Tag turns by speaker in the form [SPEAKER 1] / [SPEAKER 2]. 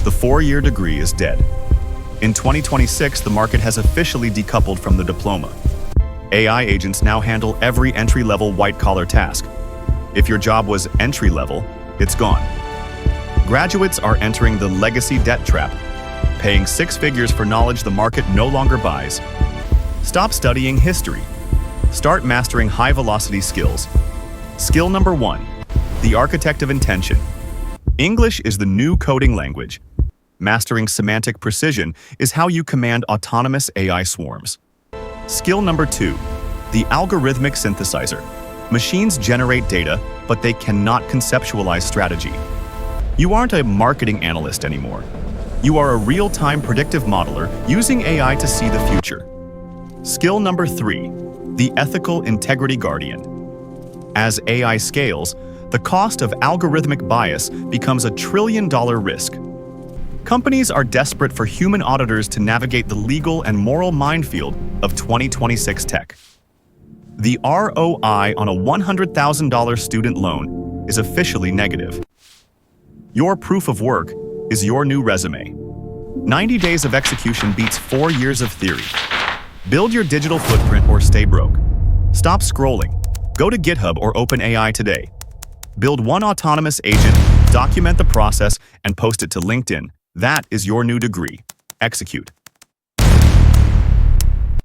[SPEAKER 1] The 4-year degree is dead. In 2026, the market has officially decoupled from the diploma. AI agents now handle every entry-level white-collar task. If your job was entry-level, it's gone. Graduates are entering the legacy debt trap, paying 6 figures for knowledge the market no longer buys. Stop studying history. Start mastering high-velocity skills. Skill number 1, the architect of intention. English is the new coding language. Mastering semantic precision is how you command autonomous AI swarms. Skill number 2, the algorithmic synthesizer. Machines generate data, but they cannot conceptualize strategy. You aren't a marketing analyst anymore. You are a real-time predictive modeler using AI to see the future. Skill number 3, the ethical integrity guardian. As AI scales, the cost of algorithmic bias becomes a trillion-dollar risk. Companies are desperate for human auditors to navigate the legal and moral minefield of 2026 tech. The ROI on a $100,000 student loan is officially negative. Your proof of work is your new resume. 90 days of execution beats 4 years of theory. Build your digital footprint or stay broke. Stop scrolling. Go to GitHub or OpenAI today. Build one autonomous agent, document the process, and post it to LinkedIn. That is your new degree. Execute.